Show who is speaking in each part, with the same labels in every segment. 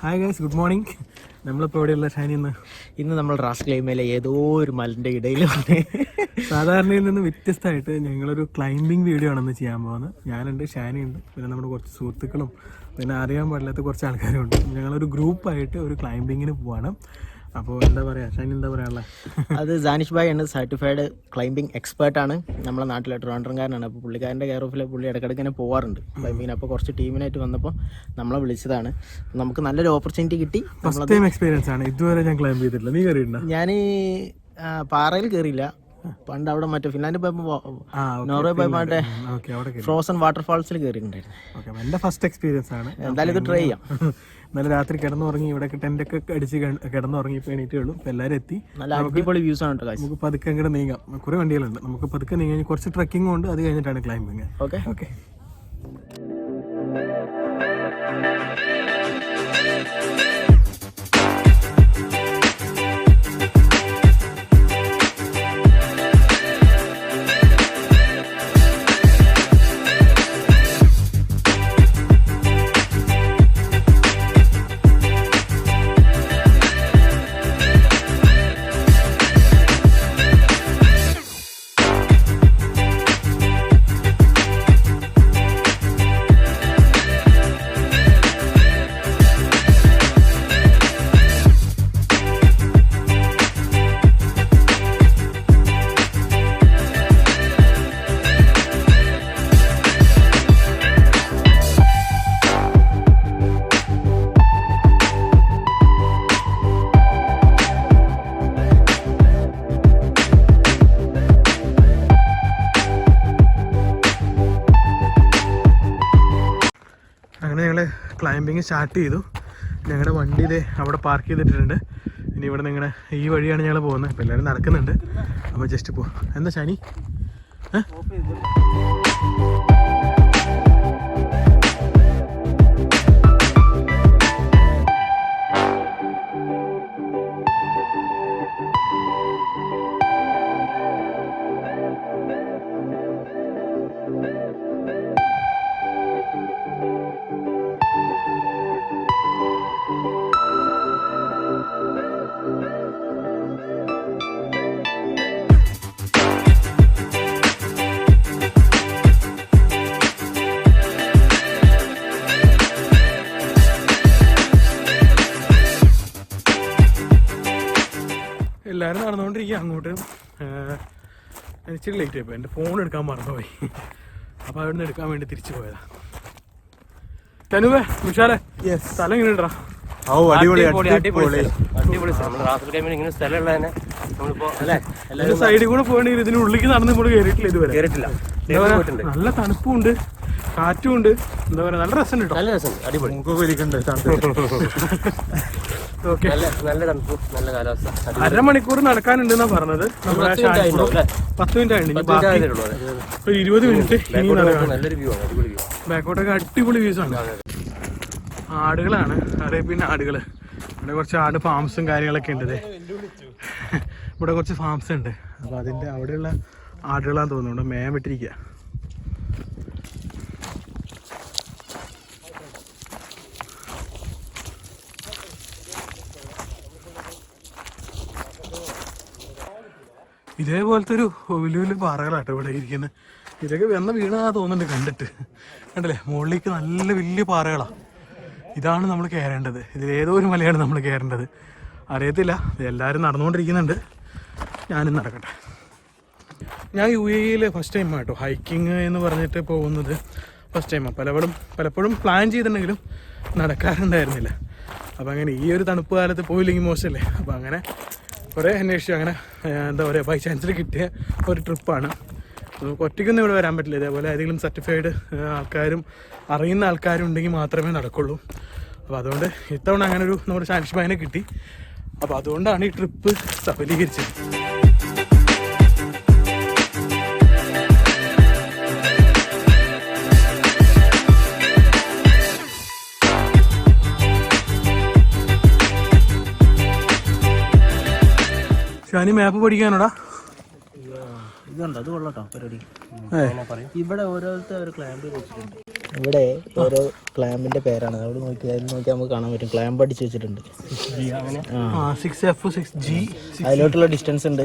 Speaker 1: Hi guys, good morning. നമ്മളിപ്പോൾ എവിടെയുള്ള ഷാനി?
Speaker 2: ഇന്ന് നമ്മൾ റാസ് ക്ലൈമയിലെ ഏതോ ഒരു മലിൻ്റെ ഇടയിലാണ്.
Speaker 1: സാധാരണയിൽ നിന്ന് വ്യത്യസ്തമായിട്ട് ഞങ്ങളൊരു ക്ലൈംബിംഗ് വീഡിയോ ആണെന്ന് ചെയ്യാൻ പോകുന്നത്. ഞാനുണ്ട്, ഷാനിയുണ്ട്, പിന്നെ നമ്മുടെ കുറച്ച് സുഹൃത്തുക്കളും പിന്നെ അറിയാൻ പാടില്ലാത്ത കുറച്ച് ആൾക്കാരുണ്ട്. ഞങ്ങളൊരു ഗ്രൂപ്പായിട്ട് ഒരു ക്ലൈംബിങ്ങിന് പോവാണ്. അപ്പോൾ എന്താ പറയുക, ഷാനി എന്താ പറയാനുള്ളത്?
Speaker 2: അത് ജാനിഷ് ഭായ് ആണ്, സർട്ടിഫൈഡ് ക്ലൈംബിംഗ് എക്സ്പേർട്ടാണ്. നമ്മുടെ നാട്ടിലെ ട്രിവാൻഡ്രംകാരനാണ്. അപ്പോൾ പുള്ളിക്കാരൻ്റെ കെയർ ഓഫിൽ പുള്ളി ഇടയ്ക്കിടയ്ക്ക് ഇങ്ങനെ പോകാറുണ്ട് ക്ലൈംബിങ്ങിന്. അപ്പോൾ കുറച്ച് ടീമിനായിട്ട് വന്നപ്പോൾ നമ്മളെ വിളിച്ചതാണ്. നമുക്ക് നല്ലൊരു ഓപ്പർച്യൂണിറ്റി കിട്ടി.
Speaker 1: ഫസ്റ്റ് ടൈം എക്സ്പീരിയൻസ് ആണ്. ഇതുവരെ ഞാൻ ക്ലൈംബ് ചെയ്തിട്ടില്ല. നീ കയറിയിട്ടുണ്ടോ?
Speaker 2: ഞാൻ പാറയിൽ കയറിയില്ല. പണ്ട് അവിടെ മറ്റേ ഫിൻലാൻഡിൽ പോയപ്പോൾ, നോർവേ പോയപ്പോൾ മറ്റേ ഫ്രോസൺ വാട്ടർഫാൾസിൽ കയറിയിട്ടുണ്ടായിരുന്നു.
Speaker 1: എൻ്റെ ഫസ്റ്റ് എക്സ്പീരിയൻസ് ആണ്.
Speaker 2: എന്തായാലും ഇത് ട്രൈ ചെയ്യാം.
Speaker 1: ഇന്നലെ രാത്രി കിടന്നുറങ്ങി, ഇവിടെ ടെൻ്റൊക്കെ അടിച്ച് കിടന്നുറങ്ങി. ഇപ്പോൾ എണീറ്റേ ഉള്ളൂ. ഇപ്പോൾ എല്ലാവരും എത്തി.
Speaker 2: നല്ല അടിപൊളി വ്യൂസ് ആണ്.
Speaker 1: നമുക്ക് പതുക്കെ അങ്ങോട്ട് നീങ്ങാം. കുറേ വണ്ടികളുണ്ട്. നമുക്ക് പതുക്കെ നീങ്ങി കുറച്ച് ട്രക്കിംഗ് ഉണ്ട്. അത് കഴിഞ്ഞിട്ടാണ് ക്ലൈംബിങ്.
Speaker 2: Okay
Speaker 1: okay. അങ്ങനെ ഞങ്ങൾ ക്ലൈംബിങ് സ്റ്റാർട്ട് ചെയ്തു. ഞങ്ങളുടെ വണ്ടി ഇതേ അവിടെ പാർക്ക് ചെയ്തിട്ടുണ്ട്. ഇനി ഇവിടെ നിങ്ങളുടെ ഈ വഴിയാണ് ഞങ്ങൾ പോകുന്നത്. അപ്പോൾ എല്ലാവരും നടക്കുന്നുണ്ട്. അപ്പോൾ ജസ്റ്റ് പോവാം. എന്താ ഷാനി? എല്ലാവരും നടന്നുകൊണ്ടിരിക്കുക അങ്ങോട്ട്. ഇച്ചിരി ലേറ്റ് ആയിപ്പോയി. എൻ്റെ ഫോൺ എടുക്കാൻ മറന്നുപോയി. അപ്പോൾ അവിടെ നിന്ന് എടുക്കാൻ വേണ്ടി തിരിച്ചു പോയതാ. തനുവേ, ഉഷാറേ, സ്ഥലം ഇങ്ങനെ ഉണ്ടാ? സൈഡിൽ കൂടെ പോകണമെങ്കിൽ ഇതിനുള്ളിലേക്ക് നടന്ന് നമ്മൾ കയറിയിട്ടില്ല ഇതുവരെ. നല്ല തണുപ്പുണ്ട്, കാറ്റും ഉണ്ട്. എന്താ പറയാ, നല്ല രസമുണ്ട് കേട്ടോ.
Speaker 2: നല്ല രസമുണ്ട്, അടിപൊളി.
Speaker 1: ഓക്കെ,
Speaker 2: നല്ല തണുപ്പ്, നല്ല കാലാവസ്ഥ.
Speaker 1: അരമണിക്കൂർ നടക്കാനുണ്ടെന്നാ പറഞ്ഞത്. 10 മിനിറ്റ് ആയിട്ട് 20 മിനിറ്റ് ഇനി നടക്കാം. ബാക്കോട്ടൊക്കെ അടിപൊളി വ്യൂസ് ആണ്. ആടുകളാണ്, അറേബ്യൻ ആടുകൾ. ഇവിടെ കുറച്ച് ആട് ഫാംസും കാര്യങ്ങളൊക്കെ ഉണ്ട്. ഇവിടെ കുറച്ച് ഫാംസ് ഉണ്ട്. അപ്പോൾ അതിൻ്റെ അവിടെയുള്ള ആടുകളാന്ന് തോന്നുന്നു. ഇവിടെ മേയാൻ വിട്ടിരിക്കുക. ഇതേപോലത്തെ ഒരു വലിയ വലിയ പാറകളാട്ടോ ഇവിടെ ഇരിക്കുന്നത്. ഇതൊക്കെ വീണാ തോന്നുന്നുണ്ട് കണ്ടിട്ട്. കണ്ടില്ലേ, മുകളിലേക്ക് നല്ല വലിയ പാറകളാണ്. ഇതാണ് നമ്മൾ കയറേണ്ടത്. ഇതിലേതോ ഒരു മലയാണ് നമ്മൾ കയറേണ്ടത്. അറിയത്തില്ല, എല്ലാവരും നടന്നുകൊണ്ടിരിക്കുന്നുണ്ട്. ഞാനും നടക്കട്ടെ. ഞാൻ UAE ഫസ്റ്റ് ടൈം ആട്ടോ ഹൈക്കിങ് എന്ന് പറഞ്ഞിട്ട് പോകുന്നത്. ഫസ്റ്റ് ടൈമാണ്. പലപ്പോഴും പ്ലാൻ ചെയ്തിട്ടുണ്ടെങ്കിലും നടക്കാറുണ്ടായിരുന്നില്ല. അപ്പോൾ അങ്ങനെ ഈ ഒരു തണുപ്പ് കാലത്ത് പോയില്ലെങ്കിൽ മോശമല്ലേ. അപ്പോൾ അങ്ങനെ കുറേ അന്വേഷിച്ചു. അങ്ങനെ എന്താ പറയുക, ബൈ ചാൻസിൽ കിട്ടിയ ഒരു ട്രിപ്പാണ്. നമുക്ക് ഒറ്റയ്ക്കൊന്നും ഇവിടെ വരാൻ പറ്റില്ല. ഇതേപോലെ ഏതെങ്കിലും സർട്ടിഫൈഡ് ആൾക്കാരും അറിയുന്ന ആൾക്കാരും ഉണ്ടെങ്കിൽ മാത്രമേ നടക്കുള്ളൂ. അപ്പോൾ അതുകൊണ്ട് ഇത്തവണ അങ്ങനെ ഒരു നമ്മുടെ ഷാനിഷ് ഭായിനെ കിട്ടി. അപ്പോൾ അതുകൊണ്ടാണ് ഈ ട്രിപ്പ് സഫലീകരിച്ചത്. ഷാനി മാപ്പ് പഠിക്കാനോടാ?
Speaker 2: ഇതുണ്ടോ? അത് കൊള്ളട്ടോ പരിപാടി. ഇവിടെ ഓരോരുത്തർ ഒരു ക്ലാമ്പ് വെച്ചിട്ടുണ്ട്. ഇവിടെ ഓരോ ക്ലാമ്പിന്റെ പേരാണ്. അവിടെ നോക്കി നമുക്ക് കാണാൻ പറ്റും. ക്ലാമ്പ് അടിച്ച് വെച്ചിട്ടുണ്ട്.
Speaker 1: 6F 6G.
Speaker 2: അതിലോട്ടുള്ള ഡിസ്റ്റൻസ് ഉണ്ട്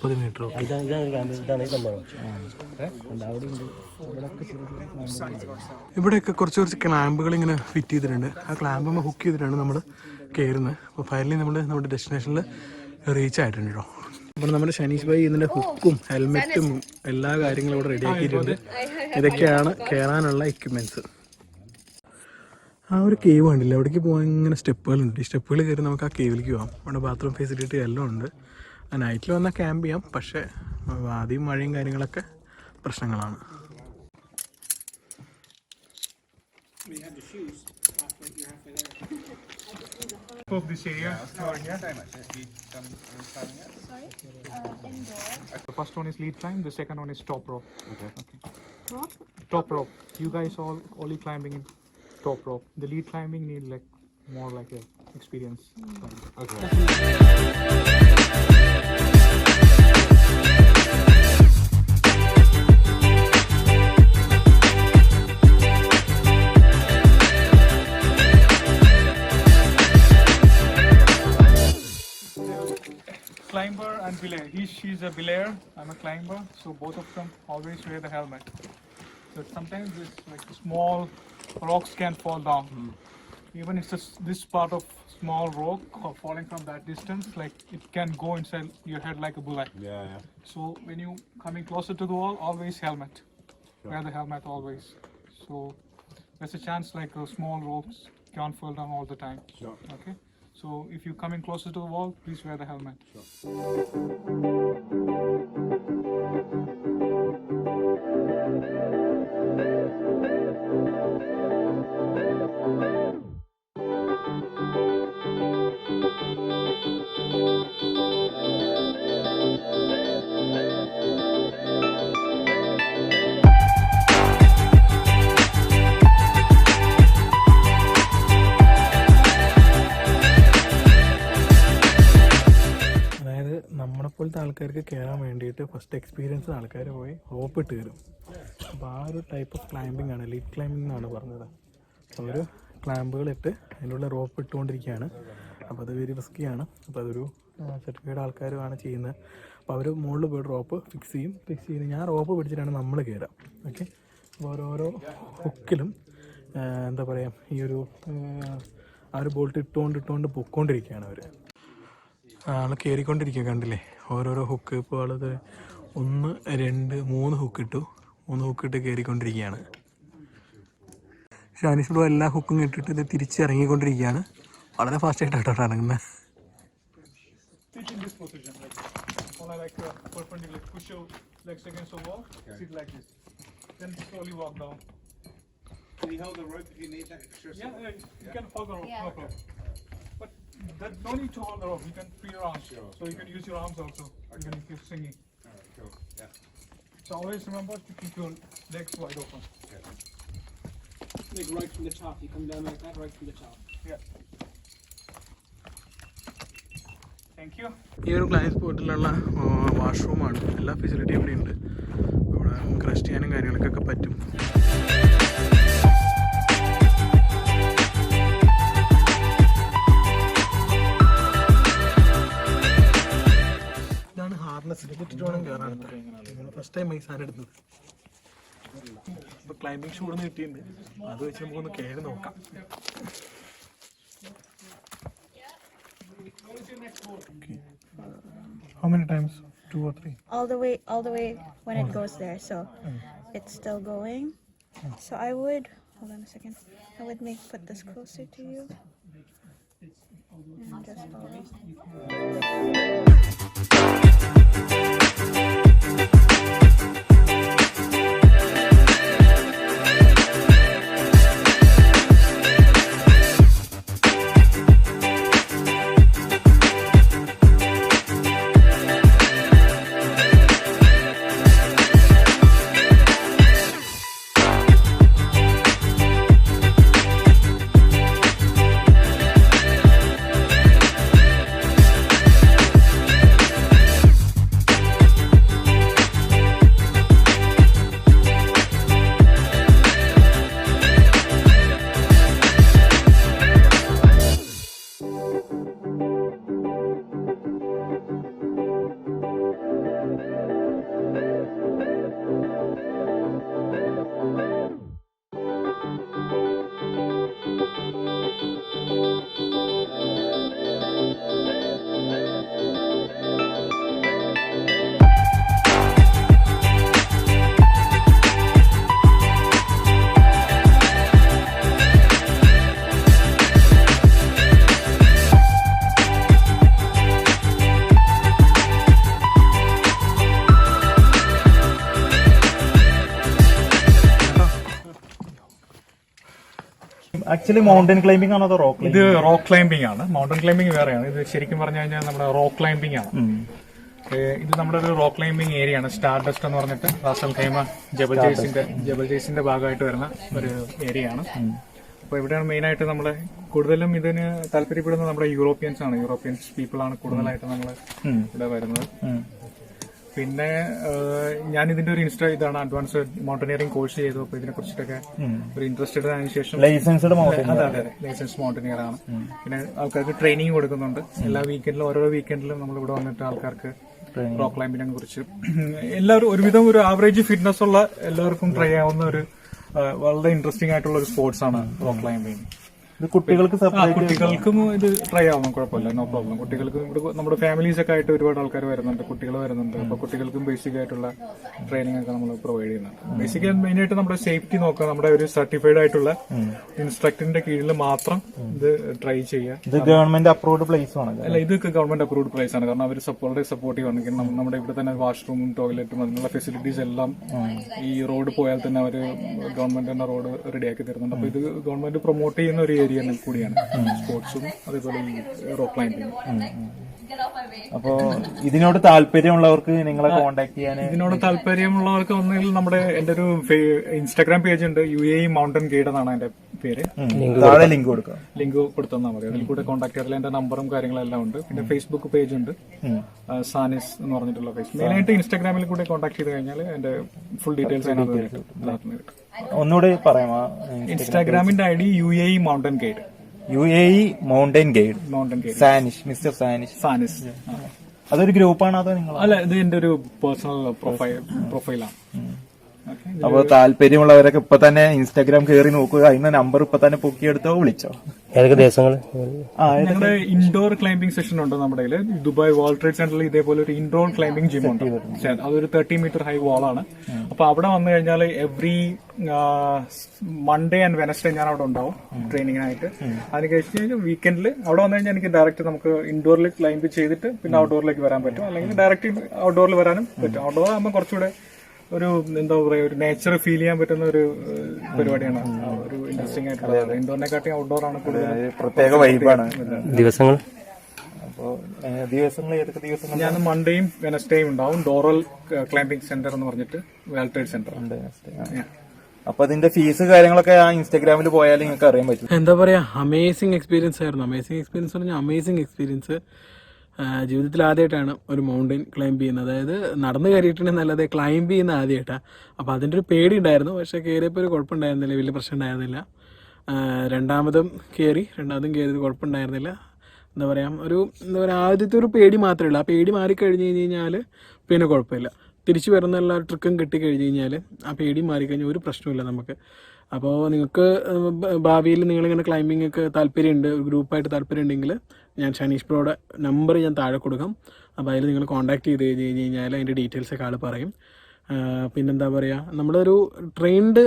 Speaker 1: 30 മീറ്റർ. ഇവിടെയൊക്കെ കുറച്ച് ക്ലാമ്പുകൾ ഇങ്ങനെ ഫിറ്റ് ചെയ്തിട്ടുണ്ട്. ആ ക്ലാമ്പ് ഹുക്ക് ചെയ്തിട്ടാണ് നമ്മൾ കയറുന്നത്. അപ്പോൾ ഫൈനലി നമ്മൾ നമ്മുടെ ഡെസ്റ്റിനേഷനിൽ റീച്ച് ആയിട്ടുണ്ട് കേട്ടോ. അപ്പോൾ നമ്മുടെ ഷനീഷ് ഭായി ഇതിൻ്റെ ഹുക്കും ഹെൽമെറ്റും എല്ലാ കാര്യങ്ങളും ഇവിടെ റെഡി ആക്കിയിട്ടുണ്ട്. ഇതൊക്കെയാണ് കയറാനുള്ള എക്യുപ്മെൻറ്റ്സ്. ആ ഒരു കേവ് കണ്ടില്ല, അവിടേക്ക് പോകാൻ ഇങ്ങനെ സ്റ്റെപ്പുകളുണ്ട്. ഈ സ്റ്റെപ്പുകൾ കയറി നമുക്ക് ആ കേവിലേക്ക് പോകാം. അവിടെ ബാത്റൂം ഫെസിലിറ്റി എല്ലാം ഉണ്ട്. നൈറ്റിൽ വന്നാൽ ക്യാമ്പ് ചെയ്യാം, പക്ഷേ ആദ്യം മഴയും കാര്യങ്ങളൊക്കെ പ്രശ്നങ്ങളാണ്.
Speaker 3: Of this area over here. The first one is lead climb, the second one is top rope. Okay. Top rope. You guys all only climbing in top rope. The lead climbing need like more like a experience. Okay. Climber and belayer. She's a belayer. I'm a climber. So both of them always wear the helmet. So sometimes this like small rocks can fall down. Even if this part of small rock or falling from that distance, like it can go inside your head like a bullet.
Speaker 4: Yeah.
Speaker 3: So when you coming closer to the wall, always helmet. Sure. Wear the helmet always. So there's a chance like small rocks can't fall down all the time.
Speaker 4: Sure.
Speaker 3: Okay. So if you coming closer to the wall, please wear the helmet.
Speaker 4: Sure.
Speaker 1: നമ്മളെപ്പോലത്തെ ആൾക്കാർക്ക് കയറാൻ വേണ്ടിയിട്ട് first experience ആൾക്കാർ പോയി rope ഇട്ട് കയറും. അപ്പോൾ ആ ഒരു ടൈപ്പ് ഓഫ് ക്ലൈമ്പിംഗ് ആണ്, ലീഡ് ക്ലൈമ്പിംഗ് എന്നാണ് പറഞ്ഞത്. അവർ ക്ലാമ്പുകളിട്ട് അതിനുള്ള റോപ്പ് ഇട്ടുകൊണ്ടിരിക്കുകയാണ്. അപ്പോൾ അത് വെരി റിസ്ക്കിയാണ്. അപ്പോൾ അതൊരു സർട്ടിഫൈഡ് ആൾക്കാരുമാണ് ചെയ്യുന്നത്. അപ്പോൾ അവർ മുകളിൽ പോയിട്ട് റോപ്പ് ഫിക്സ് ചെയ്ത് ഞാൻ റോപ്പ് പിടിച്ചിട്ടാണ് നമ്മൾ കയറുക. ഓക്കെ. അപ്പോൾ ഓരോരോ ഹുക്കിലും എന്താ പറയുക, ഈ ഒരു ആ ഒരു ബോൾട്ട് ഇട്ടുകൊണ്ട് പൊയ്ക്കൊണ്ടിരിക്കുകയാണ് അവർ. ആൾ കയറിക്കൊണ്ടിരിക്കുക കണ്ടില്ലേ, ഓരോരോ ഹുക്ക്. ഇപ്പോൾ ആളത് 1 2 3 ഹുക്കിട്ടു. 3 ഹുക്കിട്ട് കയറിക്കൊണ്ടിരിക്കുകയാണ്. ഷാനിഷ് ബ്രോ എല്ലാ ഹുക്കും ഇട്ടിട്ട് ഇത് തിരിച്ചിറങ്ങിക്കൊണ്ടിരിക്കുകയാണ്. വളരെ ഫാസ്റ്റായിട്ടാട്ടോ ഇറങ്ങുന്നത്.
Speaker 3: Then slowly walk down.
Speaker 4: Can you hold the rope if you need that extra support?
Speaker 3: Yeah, you can hold the rope, no problem. But no need to hold the rope. You can free your arms.
Speaker 4: Sure.
Speaker 3: So you can use your arms also.
Speaker 4: Okay.
Speaker 3: Even if you're singing.
Speaker 4: Alright, cool. Yeah.
Speaker 3: So always remember to keep your legs wide open.
Speaker 4: Okay.
Speaker 5: Like right from the top. You come down like that, right from the top.
Speaker 3: Yeah. Thank you.
Speaker 1: ഈ ഒരു climb സ്പോട്ടിലുള്ള വാഷ്റൂമാണ്. എല്ലാ ഫെസിലിറ്റിയും ഇവിടെ ഉണ്ട്. ഇവിടെ നമുക്ക് rest ചെയ്യാനും കാര്യങ്ങൾക്കൊക്കെ പറ്റും. ഇതാണ് ഹാർനസ്. ഇട്ടിട്ട് വേണം കയറാൻ. ഫസ്റ്റ് ടൈം ഈ സാധനം എടുത്തത്. ഇപ്പോൾ ക്ലൈംബിംഗ് ഷൂ ഒന്ന് കിട്ടിയിട്ടുണ്ട്. അത് വെച്ച് നമുക്കൊന്ന് കയറി നോക്കാം. Okay. How many times? 2 or 3?
Speaker 6: All the way when it goes there. So it's still going. So I would hold on a second. I would put this closer to you. And just follow.
Speaker 7: Actually mountain climbing ആണോ അതോ rock
Speaker 3: ഇത് rock climbing ആണ്. Mountain climbing വേറെയാണ്. ഇത് ശരിക്കും പറഞ്ഞു കഴിഞ്ഞാൽ നമ്മുടെ റോക്ക് ക്ലൈംബിംഗ് ആണ്. ഇത് നമ്മുടെ ഒരു റോക്ക് ക്ലൈംബിംഗ് ഏരിയ ആണ്. സ്റ്റാർ ഡസ്റ്റ് എന്ന് പറഞ്ഞിട്ട് റാസ് അൽ ഖൈമ ജബൽ ജയ്സിന്റെ ഭാഗമായിട്ട് വരുന്ന ഒരു ഏരിയ ആണ്. അപ്പൊ ഇവിടെയാണ് മെയിൻ ആയിട്ട് നമ്മള് കൂടുതലും ഇതിന് താല്പര്യപ്പെടുന്നത് നമ്മുടെ യൂറോപ്യൻസ് ആണ്. യൂറോപ്യൻസ് പീപ്പിൾ ആണ് കൂടുതലായിട്ട് നമ്മള് ഇവിടെ വരുന്നത്. പിന്നെ ഞാൻ ഇതിന്റെ ഒരു ഇതാണ് അഡ്വാൻസ് മൗണ്ടനിയറിംഗ് കോഴ്സ് ചെയ്തു. അപ്പൊ ഇതിനെ കുറിച്ചിട്ടൊക്കെ ഒരു ഇൻട്രസ്റ്റഡ് ആയതിനു ശേഷം അതെ ലൈസൻസ് മൗണ്ടനിയർ ആണ്. പിന്നെ ആൾക്കാർക്ക് ട്രെയിനിങ് കൊടുക്കുന്നുണ്ട്. എല്ലാ വീക്കെൻഡിലും ഓരോ വീക്കെൻഡിലും നമ്മൾ ഇവിടെ വന്നിട്ട് ആൾക്കാർക്ക് റോക്ക് ക്ലൈംബിങ്ങിനെ കുറിച്ച് എല്ലാവരും ഒരുവിധം ഒരു ആവറേജ് ഫിറ്റ്നസ് ഉള്ള എല്ലാവർക്കും ട്രൈ ആവുന്ന ഒരു വളരെ ഇൻട്രസ്റ്റിംഗ് ആയിട്ടുള്ള ഒരു സ്പോർട്സ് ആണ് റോക്ക് ക്ലൈംബിംഗ്. കുട്ടികൾക്കും ഇത് ട്രൈ ആവുന്നു, കുഴപ്പമില്ല, നോ പ്രോബ്ലം. കുട്ടികൾക്ക് ഇവിടെ നമ്മുടെ ഫാമിലീസ് ഒക്കെ ആയിട്ട് ഒരുപാട് ആൾക്കാർ വരുന്നുണ്ട്, കുട്ടികൾ വരുന്നുണ്ട്. അപ്പൊ കുട്ടികൾക്കും ബേസിക് ആയിട്ടുള്ള ട്രെയിനിങ് ഒക്കെ നമ്മൾ പ്രൊവൈഡ് ചെയ്യുന്നുണ്ട്. ബേസിക് മെയിൻ ആയിട്ട് നമ്മുടെ സേഫ്റ്റി നോക്കുക. നമ്മുടെ ഒരു സർട്ടിഫൈഡ് ആയിട്ടുള്ള ഇൻസ്ട്രക്ടറിന്റെ കീഴിൽ മാത്രം ഇത് ട്രൈ ചെയ്യുക.
Speaker 7: ഇത് ഗവൺമെന്റ് അപ്രൂവ്ഡ് പ്ലേസ് ആണ്?
Speaker 3: അല്ല, ഇതൊക്കെ ഗവൺമെന്റ് അപ്രൂവ്ഡ് പ്ലേസ് ആണ്. കാരണം അവർ വളരെ സപ്പോർട്ടീവ് ആണ്. നമ്മുടെ ഇവിടെ തന്നെ വാഷ്റൂമും ടോയ്ലറ്റും അതിനുള്ള ഫെസിലിറ്റീസ് എല്ലാം ഈ റോഡ് പോയാൽ തന്നെ അവർ ഗവൺമെന്റ് തന്നെ റോഡ് റെഡിയാക്കി തരുന്നുണ്ട്. അപ്പൊ ഇത് ഗവൺമെന്റ് പ്രൊമോട്ട് ചെയ്യുന്ന ഒരു ഏരിയ കൂടിയാണ് സ്പോർട്സും അതേപോലെ ഈ റോക്ക് ക്ലൈംബിംഗും.
Speaker 7: അപ്പോ ഇതിനോട് താല്പര്യമുള്ളവർക്ക് നിങ്ങളെ കോൺടാക്ട് ചെയ്യാൻ?
Speaker 3: ഇതിനോട് താല്പര്യമുള്ളവർക്ക് ഒന്നുകിൽ നമ്മുടെ എന്റെ ഒരു ഇൻസ്റ്റാഗ്രാം പേജ് ഉണ്ട്, UAE മൗണ്ടൻ ഗൈഡ് എന്നാണ് എന്റെ പേര്.
Speaker 7: ലിങ്ക് കൊടുക്കാം,
Speaker 3: ലിങ്ക് കൊടുത്താൽ മതി. അതിൽ കൂടെ കോൺടാക്ട് ചെയ്താൽ എന്റെ നമ്പറും കാര്യങ്ങളെല്ലാം ഉണ്ട്. പിന്നെ ഫേസ്ബുക്ക് പേജ് ഉണ്ട്, സാനിസ് എന്ന് പറഞ്ഞിട്ടുള്ള പേജ്. മെയിനായിട്ട് ഇൻസ്റ്റാഗ്രാമിൽ കൂടെ കോൺടാക്ട് ചെയ്ത് കഴിഞ്ഞാൽ എന്റെ ഫുൾ ഡീറ്റെയിൽസ് അതിനകത്ത് കിട്ടും.
Speaker 7: ഒന്നുകൂടെ പറയാമോ?
Speaker 3: ഇൻസ്റ്റാഗ്രാമിന്റെ ID UAE mountain guide.
Speaker 7: UAE mountain guide. Sanish, mister Sanis. അതൊരു ഗ്രൂപ്പാണോ അതോ നിങ്ങൾ?
Speaker 3: അല്ല, ഇത് എന്റെ ഒരു പേഴ്സണൽ പ്രൊഫൈലാണ്.
Speaker 7: അപ്പൊ താല്പര്യമുള്ളവരൊക്കെ ഇപ്പൊ തന്നെ ഇൻസ്റ്റാഗ്രാം കയറി നോക്കുക. അതിന്റെ നമ്പർ ഇപ്പൊ തന്നെ പൊക്കിയെടുത്തോ വിളിച്ചോ?
Speaker 2: ഏതൊക്കെ ദിവസങ്ങൾ?
Speaker 3: ഞങ്ങളുടെ ഇൻഡോർ ക്ലൈംബിംഗ് സെഷൻ ഉണ്ട് നമ്മുടെ ദുബായ് വേൾഡ് ട്രേഡ് സെന്ററിൽ. ഇതേപോലെ ഒരു ഇൻഡോർ ക്ലൈംബിംഗ് ജിം ഉണ്ട്. അതൊരു 30 മീറ്റർ ഹൈ വാളാണ്. അപ്പൊ അവിടെ വന്നു കഴിഞ്ഞാൽ എവറി മൺഡേ ആൻഡ് വെനസ്ഡേ ഞാൻ അവിടെ ഉണ്ടാവും ട്രെയിനിങ്ങിനായിട്ട്. അതിന് കഴിച്ച് വീക്കെൻഡിൽ അവിടെ വന്നു കഴിഞ്ഞാൽ എനിക്ക് ഡയറക്റ്റ് നമുക്ക് ഇൻഡോറിൽ ക്ലൈംബ് ചെയ്തിട്ട് പിന്നെ ഔട്ട്ഡോറിലേക്ക് വരാൻ പറ്റും. അല്ലെങ്കിൽ ഡയറക്റ്റ് ഔട്ട്ഡോറിൽ വരാനും പറ്റും. ഔട്ട്ഡോർ ആകുമ്പോൾ കുറച്ചുകൂടെ ഒരു എന്താ പറയാ, ഒരു നേച്ചർ ഫീൽ ചെയ്യാൻ പറ്റുന്ന ഒരു പരിപാടിയാണ്. ഒരു ഇൻട്രസ്റ്റിംഗ് ആയിട്ടുള്ള. ഇൻഡോറിനെക്കാട്ടി ഔട്ട്ഡോർ ആണ് കൂടുതൽ.
Speaker 7: പ്രത്യേക വൈബാണ്.
Speaker 2: ദിവസങ്ങൾ
Speaker 7: ഏതൊക്കെ ദിവസങ്ങൾ?
Speaker 3: ഞാൻ മൺഡേയും വെനസ്ഡേയും ഉണ്ടാവും. ഡോറൽ ക്ലൈംബിംഗ് സെന്റർ എന്ന് പറഞ്ഞിട്ട് വേൾഡ് ട്രേഡ് സെന്റർ.
Speaker 7: അപ്പൊ അതിന്റെ ഫീസ് കാര്യങ്ങളൊക്കെ ആ ഇൻസ്റ്റാഗ്രാമിൽ പോയാൽ നിങ്ങൾക്ക് അറിയാൻ പറ്റും.
Speaker 1: എന്താ പറയാ, അമേസിംഗ് എക്സ്പീരിയൻസ് ആയിരുന്നു. Amazing experience. ജീവിതത്തിൽ ആദ്യമായിട്ടാണ് ഒരു മൗണ്ടൻ ക്ലൈംബ് ചെയ്യുന്നത്. അതായത് നടന്ന് കയറിയിട്ടുണ്ടെങ്കിൽ നല്ലത് ക്ലൈംബ് ചെയ്യുന്ന ആദ്യമായിട്ടാണ്. അപ്പോൾ അതിൻ്റെ ഒരു പേടി ഉണ്ടായിരുന്നു. പക്ഷേ കയറിയപ്പോൾ ഒരു കുഴപ്പമുണ്ടായിരുന്നില്ല, വലിയ പ്രശ്നം ഉണ്ടായിരുന്നില്ല. രണ്ടാമതും കയറിയത് കുഴപ്പമുണ്ടായിരുന്നില്ല. എന്താ പറയുക, ആദ്യത്തെ ഒരു പേടി മാത്രമേ ഉള്ളൂ. ആ പേടി മാറിക്കഴിഞ്ഞ് കഴിഞ്ഞാൽ പിന്നെ കുഴപ്പമില്ല. തിരിച്ചു വരുന്ന എല്ലാ ട്രിക്കും കിട്ടിക്കഴിഞ്ഞ് കഴിഞ്ഞാൽ ആ പേടി മാറിക്കഴിഞ്ഞാൽ ഒരു പ്രശ്നമില്ല നമുക്ക്. അപ്പോൾ നിങ്ങൾക്ക് ഭാവിയിൽ നിങ്ങളിങ്ങനെ ക്ലൈംബിംഗ് ഒക്കെ താല്പര്യമുണ്ട്, ഒരു ഗ്രൂപ്പായിട്ട് താല്പര്യമുണ്ടെങ്കിൽ ഞാൻ ഷനീഷ് ബ്രോയുടെ നമ്പർ ഞാൻ താഴെ കൊടുക്കാം. അപ്പോൾ അതിൽ നിങ്ങൾ കോൺടാക്ട് ചെയ്ത് കഴിഞ്ഞ് കഴിഞ്ഞാൽ അതിൻ്റെ ഡീറ്റെയിൽസൊക്കെ ആൾ പറയും. പിന്നെന്താ പറയുക, നമ്മളൊരു ട്രെയിൻഡ്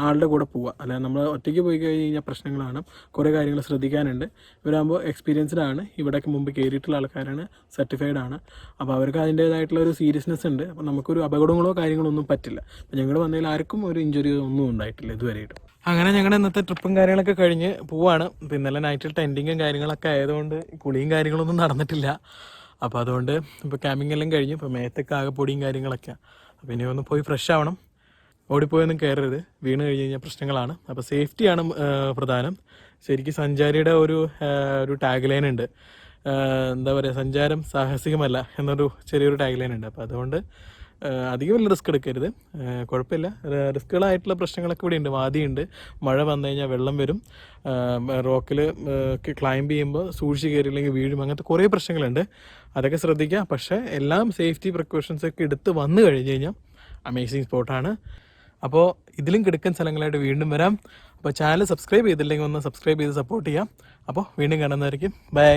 Speaker 1: ആളുടെ കൂടെ പോവുക. അല്ല, നമ്മൾ ഒറ്റയ്ക്ക് പോയി കഴിഞ്ഞ് കഴിഞ്ഞാൽ പ്രശ്നങ്ങളാണ്. കുറേ കാര്യങ്ങൾ ശ്രദ്ധിക്കാനുണ്ട്. ഇവരാകുമ്പോൾ എക്സ്പീരിയൻസ്ഡ് ആണ്, ഇവിടെയൊക്കെ മുമ്പ് കയറിയിട്ടുള്ള ആൾക്കാരാണ്, സർട്ടിഫൈഡ് ആണ്. അപ്പോൾ അവർക്ക് അതിൻ്റേതായിട്ടുള്ള ഒരു സീരിയസ്നെസ് ഉണ്ട്. അപ്പോൾ നമുക്കൊരു അപകടങ്ങളോ കാര്യങ്ങളോ ഒന്നും പറ്റില്ല. അപ്പോൾ ഞങ്ങൾ വന്നതിൽ ആർക്കും ഒരു ഇഞ്ചുറി ഒന്നും ഉണ്ടായിട്ടില്ല ഇതുവരെയായിട്ടും. അങ്ങനെ ഞങ്ങളുടെ ഇന്നത്തെ ട്രിപ്പും കാര്യങ്ങളൊക്കെ കഴിഞ്ഞ് പോവാണ്. ഇന്നലെ നൈറ്റിൽ ടെൻറ്റിങ്ങും കാര്യങ്ങളൊക്കെ ആയതുകൊണ്ട് കുളിയും കാര്യങ്ങളൊന്നും നടന്നിട്ടില്ല. അപ്പോൾ അതുകൊണ്ട് ഇപ്പോൾ ക്യാമ്പിംഗ് എല്ലാം കഴിഞ്ഞ് ഇപ്പോൾ മേത്തൊക്കെ ആകെ പൊടിയും കാര്യങ്ങളൊക്കെ. അപ്പോൾ ഇനി ഒന്ന് പോയി ഫ്രഷ് ആവണം. ഓടിപ്പോയൊന്നും കയറരുത്, വീണ് കഴിഞ്ഞ് കഴിഞ്ഞാൽ പ്രശ്നങ്ങളാണ്. അപ്പോൾ സേഫ്റ്റിയാണ് പ്രധാനം. ശരിക്കും സഞ്ചാരിയുടെ ഒരു ടാഗ് ലൈൻ ഉണ്ട്, എന്താ പറയുക, സഞ്ചാരം സാഹസികമല്ല എന്നൊരു ചെറിയൊരു ടാഗ് ലൈൻ ഉണ്ട്. അപ്പോൾ അതുകൊണ്ട് അധികം വലിയ റിസ്ക് എടുക്കരുത്. കുഴപ്പമില്ല. റിസ്ക്കുകളായിട്ടുള്ള പ്രശ്നങ്ങളൊക്കെ ഇവിടെ ഉണ്ട്. വാദിയുണ്ട്, മഴ വന്നു കഴിഞ്ഞാൽ വെള്ളം വരും, റോക്കിൽ ക്ലൈംബ് ചെയ്യുമ്പോൾ സൂക്ഷിച്ച് കയറിയില്ലെങ്കിൽ വീഴും, അങ്ങനത്തെ കുറേ പ്രശ്നങ്ങളുണ്ട്. അതൊക്കെ ശ്രദ്ധിക്കുക. പക്ഷേ എല്ലാം സേഫ്റ്റി പ്രിക്കോഷൻസൊക്കെ എടുത്ത് വന്നു കഴിഞ്ഞ് കഴിഞ്ഞാൽ അമേസിങ് സ്പോട്ടാണ്. അപ്പോൾ ഇതിലും കിടക്കുന്ന സ്ഥലങ്ങളായിട്ട് വീണ്ടും വരാം. അപ്പോൾ ചാനൽ സബ്സ്ക്രൈബ് ചെയ്തില്ലെങ്കിൽ ഒന്ന് സബ്സ്ക്രൈബ് ചെയ്ത് സപ്പോർട്ട് ചെയ്യാം. അപ്പോൾ വീണ്ടും കാണുന്നതായിരിക്കും. ബൈ.